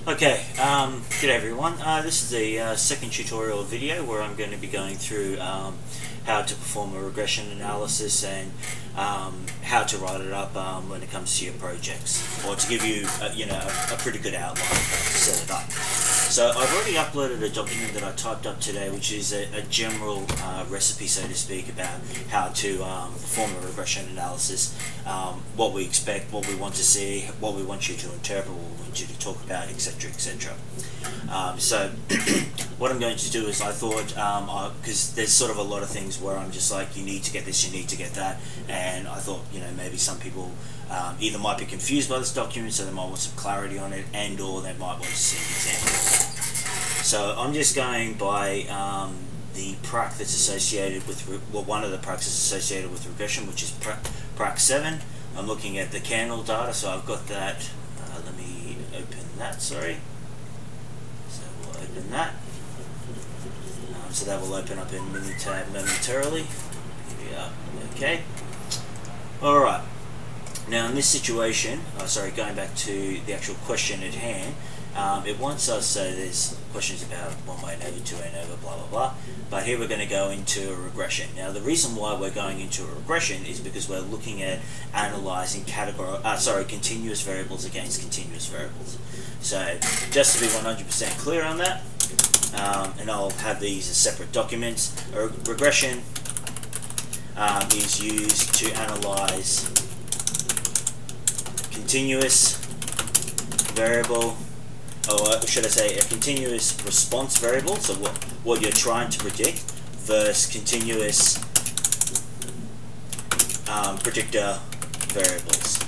Okay, good everyone. This is the second tutorial video where I'm going to be going through how to perform a regression analysis and how to write it up when it comes to your projects, or to give you a pretty good outline to set it up. So I've already uploaded a document that I typed up today, which is a general recipe, so to speak, about how to perform a regression analysis, what we expect, what we want to see, what we want you to interpret, what we want you to talk about, etc., etc. So what I'm going to do is, I thought, because there's sort of a lot of things where I'm just like, you need to get this, you need to get that, and I thought, maybe some people either might be confused by this document, so they might want some clarity on it, and or they might want to see an example. So I'm just going by the prac that's associated with, one of the pracs is associated with regression, which is prac 7. I'm looking at the candle data, so I've got that. Let me open that, sorry. So we'll open that. So that will open up in Minitab momentarily. Here we are. Okay. Alright. Now in this situation, going back to the actual question at hand, it wants us, so there's questions about 1 over, 2 over, blah blah blah, but here we're going to go into a regression. Now the reason why we're going into a regression is because we're looking at analysing continuous variables against continuous variables. So just to be 100% clear on that, and I'll have these as separate documents, a regression is used to analyse continuous variable, or should I say a continuous response variable, so what you're trying to predict, versus continuous predictor variables.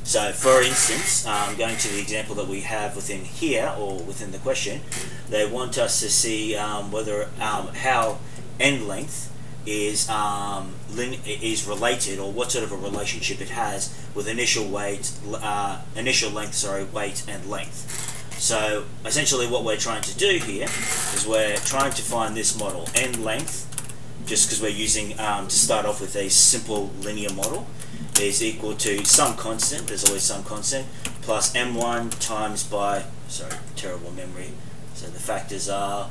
So for instance, going to the example that we have within here, or within the question, they want us to see whether how end length is related, or what sort of a relationship it has with initial length, weight and length. So essentially what we're trying to do here is we're trying to find this model, end length, just because we're using, to start off with, a simple linear model, is equal to some constant, there's always some constant, plus m1 times by, sorry, terrible memory, so the factors are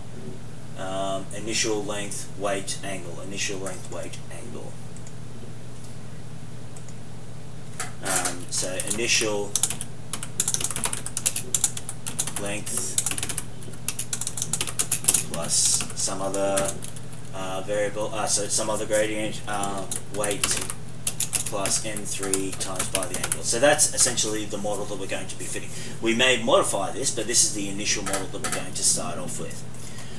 initial length, weight, angle. Initial length, weight, angle. So initial length plus some other variable, so some other gradient, weight plus m3 times by the angle. So that's essentially the model that we're going to be fitting. We may modify this, but this is the initial model that we're going to start off with.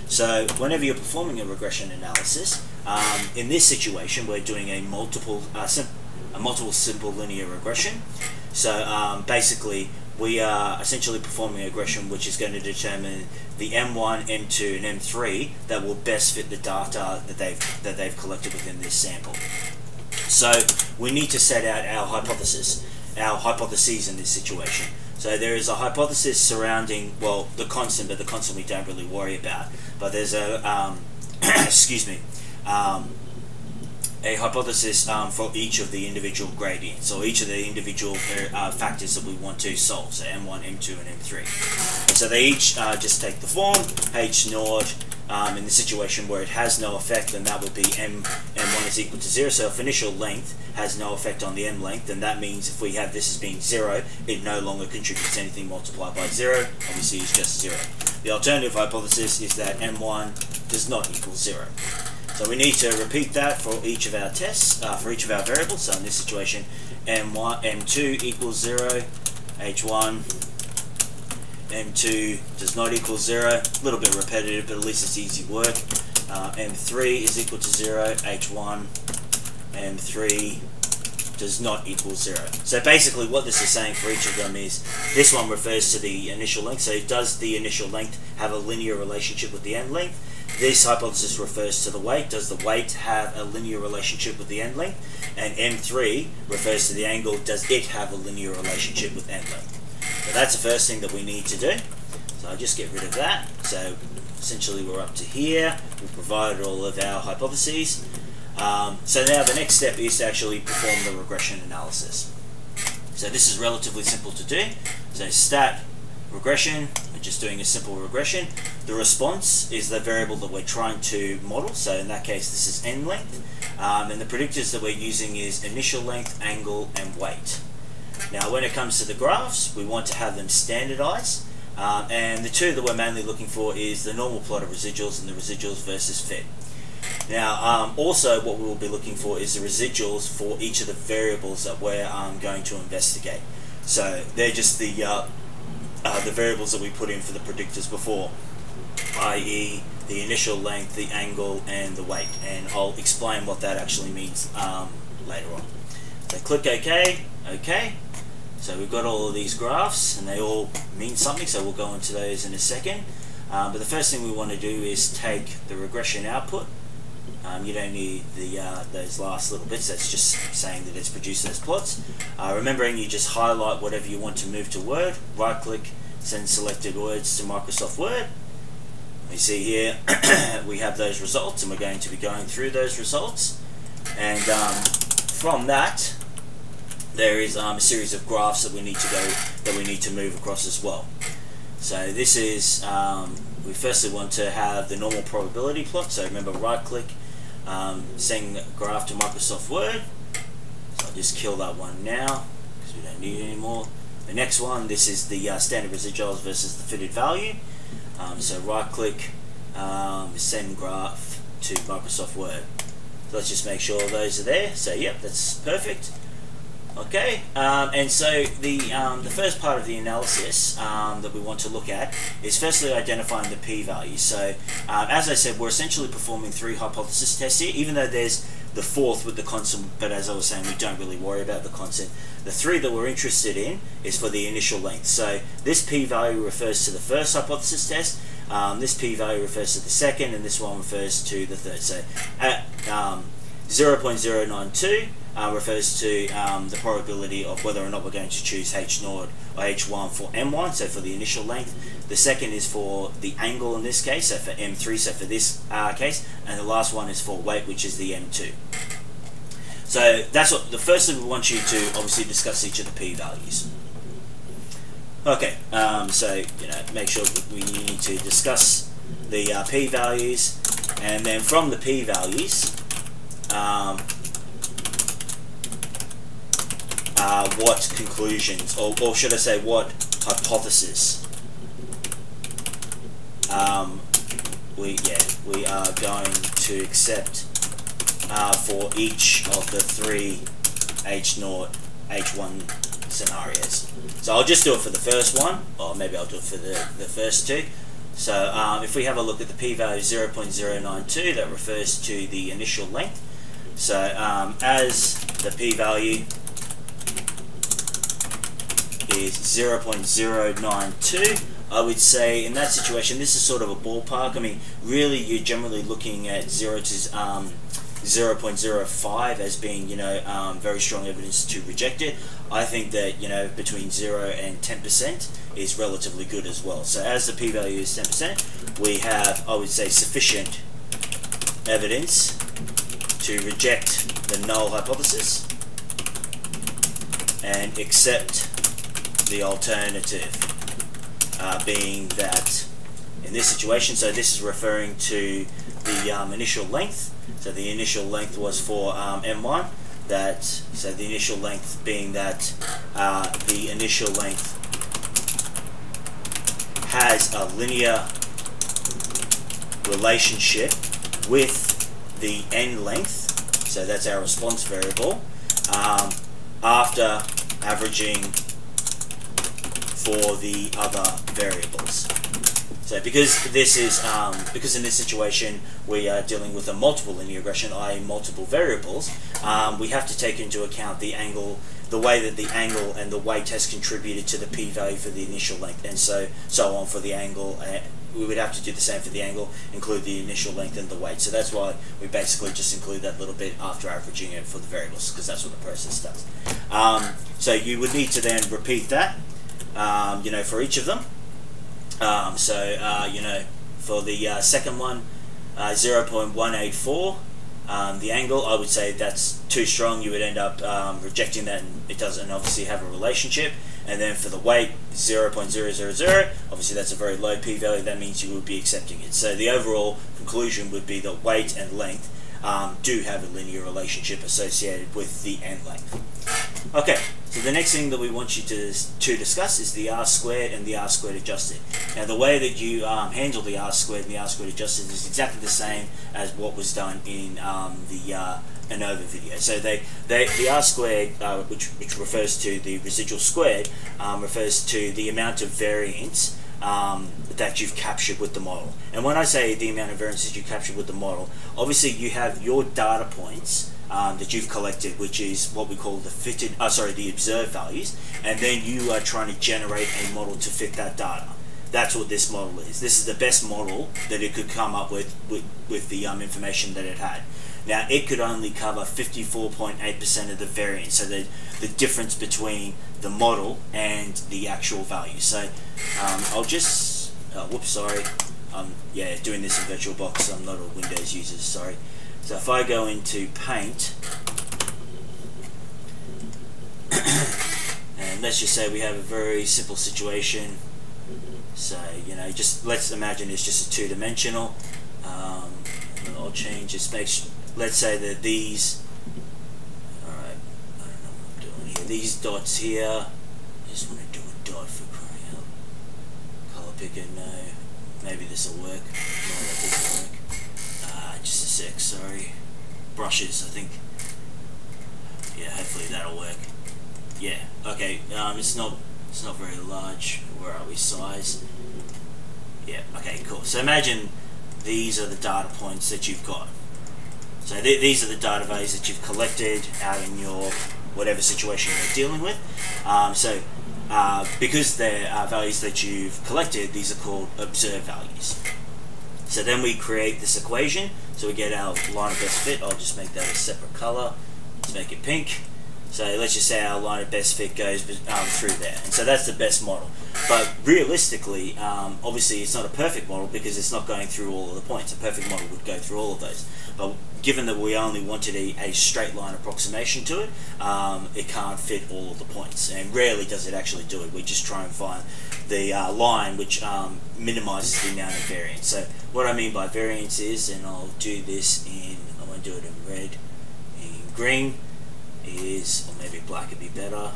So whenever you're performing a regression analysis, in this situation we're doing a multiple simple linear regression. So basically we are essentially performing a regression which is going to determine the M1, M2 and M3 that will best fit the data that they've collected within this sample. So we need to set out our hypotheses in this situation. So there is a hypothesis surrounding, well, the constant, but the constant we don't really worry about. But there's a, excuse me, a hypothesis for each of the individual gradients, or each of the individual factors that we want to solve, so M1, M2 and M3. And so they each just take the form, H naught, in the situation where it has no effect, then that would be M1 is equal to 0. So if initial length has no effect on the M length, then that means if we have this as being 0, it no longer contributes anything multiplied by 0, obviously it's just 0. The alternative hypothesis is that M1 does not equal 0. So we need to repeat that for each of our tests, for each of our variables. So in this situation, M2 equals 0, H1, M2 does not equal 0, a little bit repetitive, but at least it's easy work. M3 is equal to 0, H1, M3 does not equal 0. So basically what this is saying for each of them is, this one refers to the initial length, so does the initial length have a linear relationship with the end length? This hypothesis refers to the weight, does the weight have a linear relationship with the end length? And M3 refers to the angle, does it have a linear relationship with end length? So that's the first thing that we need to do. So I'll just get rid of that. So essentially we're up to here. We've provided all of our hypotheses. So now the next step is to actually perform the regression analysis. So this is relatively simple to do. So stat regression, we're just doing a simple regression. The response is the variable that we're trying to model, so in that case this is end length, and the predictors that we're using is initial length, angle, and weight. Now when it comes to the graphs, we want to have them standardized, and the two that we're mainly looking for is the normal plot of residuals and the residuals versus fit. Now also what we will be looking for is the residuals for each of the variables that we're going to investigate. So they're just the variables that we put in for the predictors before, i.e. the initial length, the angle, and the weight, and I'll explain what that actually means later on. So click OK, OK. So we've got all of these graphs and they all mean something, so we'll go into those in a second. But the first thing we want to do is take the regression output. You don't need those last little bits, that's just saying that it's produced those plots. Remembering you just highlight whatever you want to move to Word, right click, send selected words to Microsoft Word. You see here we have those results and we're going to be going through those results, and from that there is a series of graphs that we need to move across as well. So this is we firstly want to have the normal probability plot, so remember right click, send graph to Microsoft Word. So I'll just kill that one now because we don't need it anymore. The next one, this is the standard residuals versus the fitted value. So right click, send graph to Microsoft Word. So let's just make sure those are there. So yep, that's perfect. Okay, and so the first part of the analysis that we want to look at is firstly identifying the p-value. So as I said, we're essentially performing 3 hypothesis tests here, even though there's the 4th with the constant, but as I was saying, we don't really worry about the constant. The 3 that we're interested in is for the initial length. So this p-value refers to the first hypothesis test, this p-value refers to the second, and this one refers to the third. So at 0.092 refers to the probability of whether or not we're going to choose H0 or H1 for M1, so for the initial length. The second is for the angle in this case, so for M3, so for this case, and the last one is for weight, which is the M2. So that's what the first thing we want you to obviously discuss each of the p-values. Okay, so make sure we need to discuss the p-values, and then from the p-values, what conclusions, or should I say what hypothesis we are going to accept for each of the 3 H0, H1 scenarios. So I'll just do it for the first one, or maybe I'll do it for the first 2. So if we have a look at the p-value 0.092, that refers to the initial length. So as the p-value is 0.092, I would say in that situation this is sort of a ballpark. I mean, really you're generally looking at 0 to 0.05 as being very strong evidence to reject it. I think that between 0 and 10% is relatively good as well. So as the p-value is 10%, we have, I would say, sufficient evidence to reject the null hypothesis and accept the alternative, being that in this situation, so this is referring to the initial length. So the initial length was for M1. So the initial length being that the initial length has a linear relationship with the end length. So that's our response variable after averaging for the other variables. So because this is because in this situation we are dealing with a multiple linear regression, i.e. multiple variables, we have to take into account the angle, the way that the angle and the weight has contributed to the p-value for the initial length, and so on for the angle. We would have to do the same for the angle, include the initial length and the weight. So that's why we basically just include that little bit after averaging it for the variables, because that's what the process does. So you would need to then repeat that, for each of them. For the second one, 0.184, The angle, I would say that's too strong. You would end up rejecting that, and it doesn't obviously have a relationship. And then for the weight, 0.000, obviously that's a very low p-value. That means you would be accepting it. So the overall conclusion would be that weight and length do have a linear relationship associated with the end length. Okay, so the next thing that we want you to discuss is the R squared and the R squared adjusted. Now the way that you handle the R squared and the R squared adjusted is exactly the same as what was done in the ANOVA video. So the R squared, which refers to the residual squared, refers to the amount of variance that you've captured with the model. And when I say the amount of variance that you captured with the model, obviously you have your data points that you've collected, which is what we call the observed values, and then you are trying to generate a model to fit that data. That's what this model is. This is the best model that it could come up with the information that it had. Now, it could only cover 54.8% of the variance, so the difference between the model and the actual value. So I'll just, doing this in VirtualBox. I'm not a Windows user, sorry. So if I go into Paint, and let's just say we have a very simple situation. So, just let's imagine it's just a two-dimensional. I'll change this. Let's say that these, alright, I don't know what I'm doing here. These dots here, I just want to do a dot for crying out. Color picker, no. Maybe this will work. No, that doesn't work. Just a sec, sorry. Brushes, I think. Yeah, hopefully that'll work. Yeah, okay. It's not very large. Where are we? Size. Yeah. Okay. Cool. So imagine these are the data points that you've got. So these are the data values that you've collected out in your whatever situation you're dealing with. Because they're values that you've collected, these are called observed values. So then we create this equation. So we get our line of best fit. I'll just make that a separate color. Let's make it pink. So let's just say our line of best fit goes through there. And so that's the best model. But realistically, obviously it's not a perfect model because it's not going through all of the points. A perfect model would go through all of those. But given that we only wanted a straight line approximation to it, it can't fit all of the points. And rarely does it actually do it. We just try and find the line which minimizes the amount of variance. So what I mean by variance is, and I'll do this I want to do it in red, in green, is, or maybe black would be better,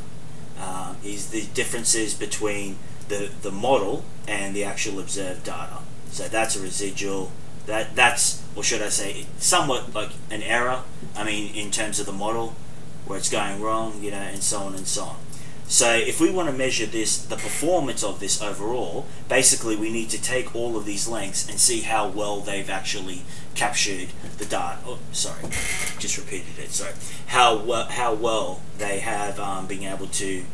is the differences between the model and the actual observed data. So that's a residual. That's, or should I say, somewhat like an error. I mean, in terms of the model, where it's going wrong, and so on and so on. So if we want to measure the performance of this overall, basically we need to take all of these lengths and see how well they've actually captured the data. Oh, sorry, just repeated it. Sorry. How well they have been able to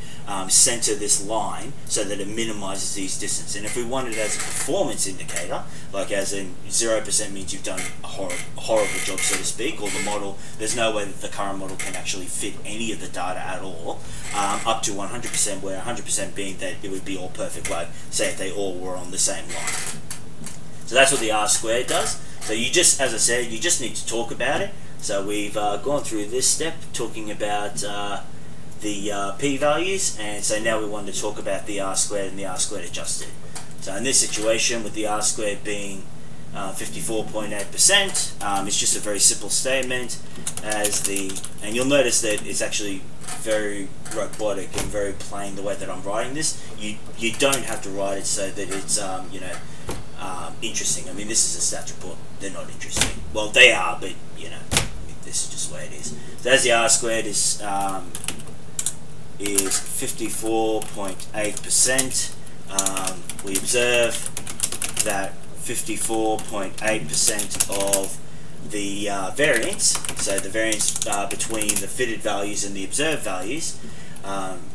center this line so that it minimizes these distances. And if we want it as a performance indicator, like as in 0% means you've done a horrible job, so to speak, or the model, there's no way that the current model can actually fit any of the data at all, up to 100%, where 100% being that it would be all perfect, like say if they all were on the same line. So that's what the R squared does. So you just, as I said, you just need to talk about it. So we've gone through this step talking about the p-values, and so now we want to talk about the R squared and the R squared adjusted. So in this situation, with the R squared being 54.8%, it's just a very simple statement and you'll notice that it's actually very robotic and very plain the way that I'm writing this. You don't have to write it so that it's interesting. I mean, this is a stats report. They're not interesting. Well, they are, but this is just the way it is. So as the R squared is 54.8%, we observe that 54.8% of the variance, so the variance between the fitted values and the observed values,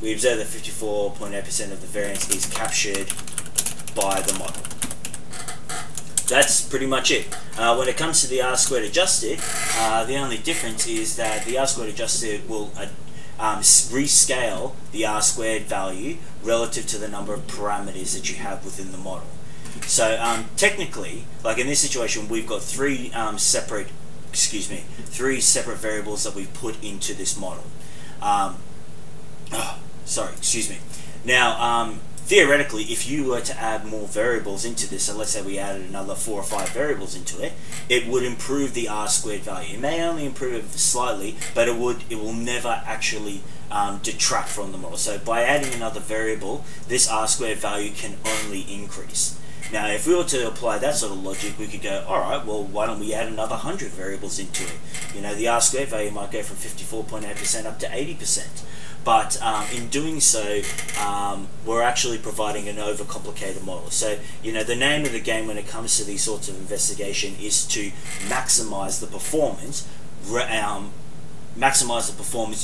we observe that 54.8% of the variance is captured by the model. That's pretty much it. When it comes to the R squared adjusted, the only difference is that the R squared adjusted will rescale the R squared value relative to the number of parameters that you have within the model. So technically, like in this situation, we've got three separate three separate variables that we've put into this model. Now, theoretically, if you were to add more variables into this, so let's say we added another 4 or 5 variables into it, it would improve the R-squared value. It may only improve it slightly, but it will never actually detract from the model. So by adding another variable, this R-squared value can only increase. Now, if we were to apply that sort of logic, we could go, all right, well, why don't we add another 100 variables into it? You know, the R-squared value might go from 54.8% up to 80%. But in doing so, we're actually providing an overcomplicated model. So, you know, the name of the game when it comes to these sorts of investigation is to maximize the performance,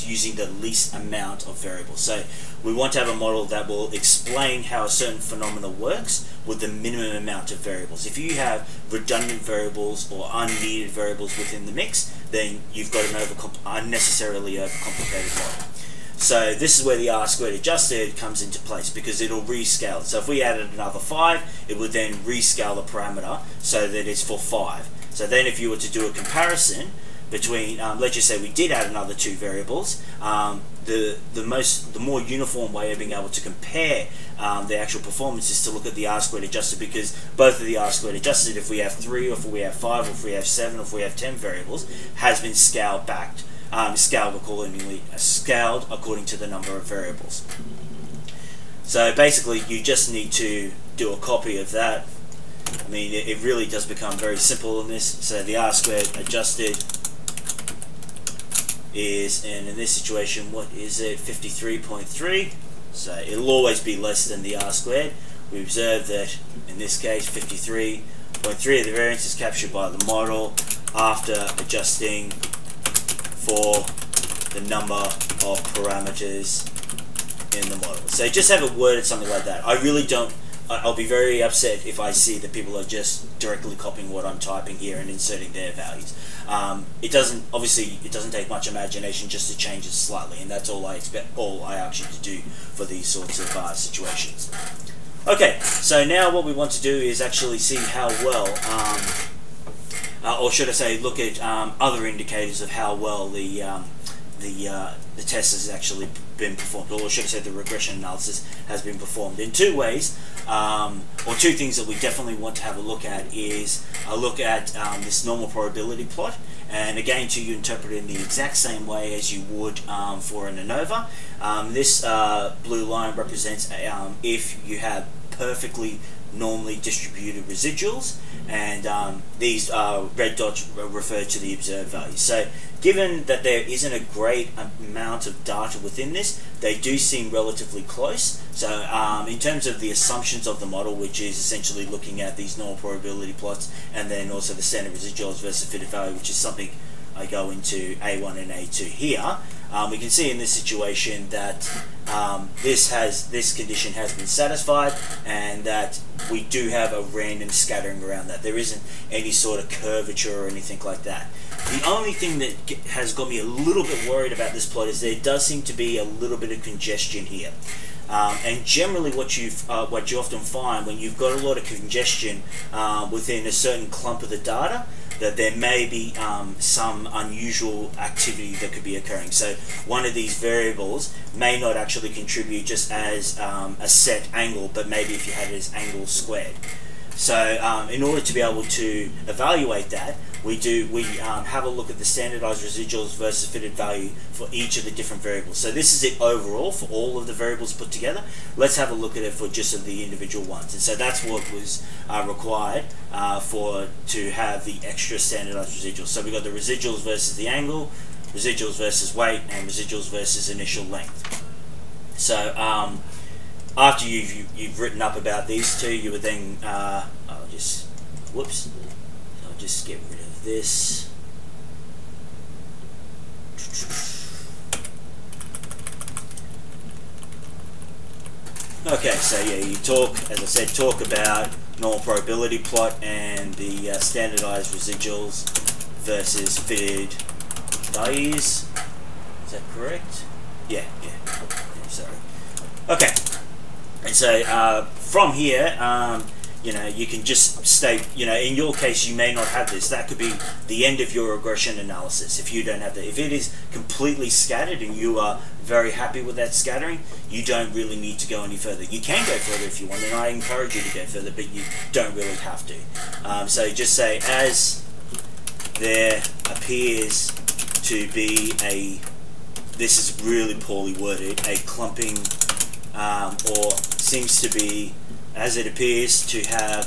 using the least amount of variables. So we want to have a model that will explain how a certain phenomenon works with the minimum amount of variables. If you have redundant variables or unneeded variables within the mix, then you've got an unnecessarily overcomplicated model. So this is where the R-squared adjusted comes into place, because it'll rescale. So if we added another 5, it would then rescale the parameter so that it's for 5. So then if you were to do a comparison between, let's just say we did add another 2 variables, the more uniform way of being able to compare the actual performance is to look at the R-squared adjusted, because both of the R-squared adjusted, if we have 3 or if we have 5 or if we have 7 or if we have 10 variables, has been scaled back. Scaled according to the number of variables. So basically, you just need to do a copy of that. I mean, it really does become very simple in this. So the R-squared adjusted is, and in this situation, what is it? 53.3. So it'll always be less than the R-squared. We observe that in this case, 53.3 of the variance is captured by the model after adjusting for the number of parameters in the model. So just have it worded something like that. I really don't, I'll be very upset if I see that people are just directly copying what I'm typing here and inserting their values. Obviously it doesn't take much imagination just to change it slightly, and that's all I ask you to do for these sorts of situations. Okay, so now what we want to do is actually see how well or should I say, look at other indicators of how well the test has actually been performed, or should I say the regression analysis has been performed. In 2 ways, or 2 things that we definitely want to have a look at is a look at this normal probability plot, and again to interpret it in the exact same way as you would for an ANOVA. This blue line represents if you have perfectly normally distributed residuals, and these red dots refer to the observed values. So given that there isn't a great amount of data within this, they do seem relatively close. So in terms of the assumptions of the model, which is essentially looking at these normal probability plots and then also the standard residuals versus fitted value, which is something I go into A1 and A2 here, we can see in this situation that this condition has been satisfied, and that we do have a random scattering around that. There isn't any sort of curvature or anything like that. The only thing that has got me a little bit worried about this plot is there does seem to be a little bit of congestion here. And generally what you often find when you've got a lot of congestion within a certain clump of the data, that there may be some unusual activity that could be occurring. So one of these variables may not actually contribute just as a set angle, but maybe if you had it as angle squared. So in order to be able to evaluate that, we have a look at the standardized residuals versus fitted value for each of the different variables. So this is it overall for all of the variables put together. Let's have a look at it for just of the individual ones. And so that's what was required to have the extra standardized residuals. So we got the residuals versus the angle, residuals versus weight, and residuals versus initial length. So after you've written up about these two, you would then I'll just get rid of this. Okay, so yeah, you talk, as I said, talk about normal probability plot and the standardized residuals versus fitted values. Is that correct? Yeah, sorry. Okay. And so from here, you can just state, in your case, you may not have this. That could be the end of your regression analysis if you don't have that. If it is completely scattered and you are very happy with that scattering, you don't really need to go any further. You can go further if you want, and I encourage you to go further, but you don't really have to. So just say, as there appears to be this is really poorly worded, a clumping, or seems to be, as it appears to have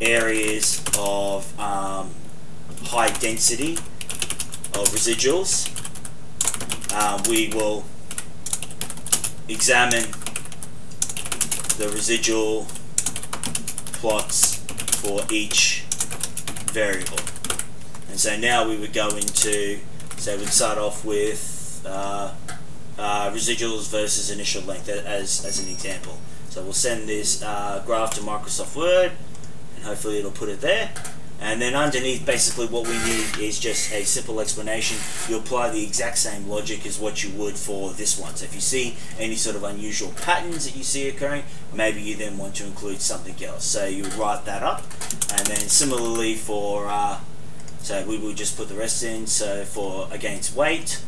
areas of high density of residuals, we will examine the residual plots for each variable. And so now we would go into, so we'd start off with residuals versus initial length as an example. So we'll send this graph to Microsoft Word, and hopefully it'll put it there. And then underneath, basically what we need is just a simple explanation. You apply the exact same logic as what you would for this one. So if you see any sort of unusual patterns that you see occurring, maybe you then want to include something else. So you would write that up. And then similarly for, so we will just put the rest in. So for against weight,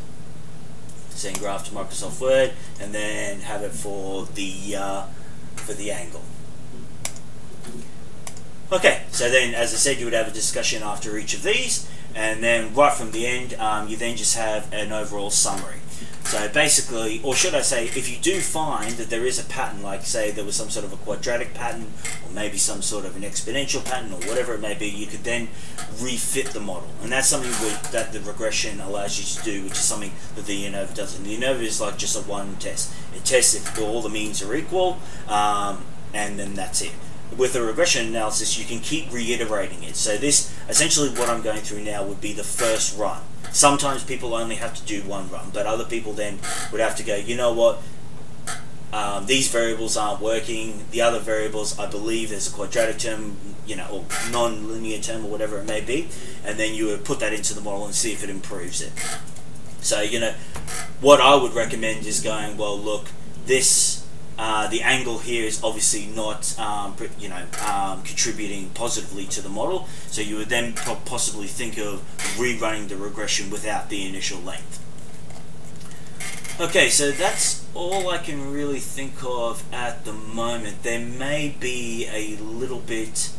send graph to Microsoft Word, and then have it for the angle. Okay, so then, as I said, you would have a discussion after each of these, and then right from the end, you then just have an overall summary. So basically, or should I say, if you do find that there is a pattern, like say there was some sort of a quadratic pattern, or maybe some sort of an exponential pattern, or whatever it may be, you could then refit the model. And that's something that the regression allows you to do, which is something that the ANOVA does. And the ANOVA is like just a one test. It tests if all the means are equal, and then that's it. With a regression analysis, you can keep reiterating it. So this, essentially what I'm going through now, would be the first run. Sometimes people only have to do one run, but other people then would have to go, you know what, these variables aren't working, the other variables, I believe there's a quadratic term, or non-linear term, or whatever it may be, and then you would put that into the model and see if it improves it. So, what I would recommend is going, well, look, this, the angle here is obviously not, contributing positively to the model, so you would then possibly think of rerunning the regression without the initial length. Okay, so that's all I can really think of at the moment. There may be a little bit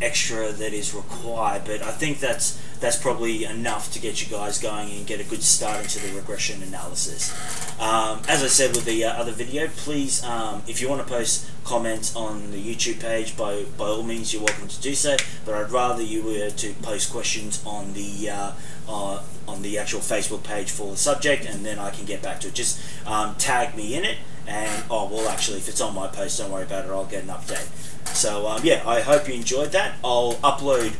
extra that is required, but I think that's probably enough to get you guys going and get a good start into the regression analysis. As I said with the other video, please, if you want to post comments on the YouTube page, by all means you're welcome to do so, but I'd rather you were to post questions on the actual Facebook page for the subject, and then I can get back to it. Just tag me in it, and well, actually, if it's on my post, don't worry about it, I'll get an update. So yeah, I hope you enjoyed that. I'll upload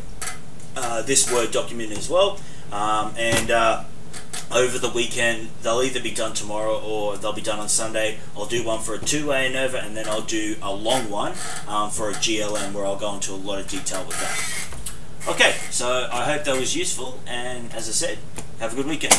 this Word document as well, and over the weekend they'll either be done tomorrow or they'll be done on Sunday. I'll do one for a 2-way ANOVA, and then I'll do a long one for a GLM, where I'll go into a lot of detail with that. Okay, so I hope that was useful, and as I said, have a good weekend.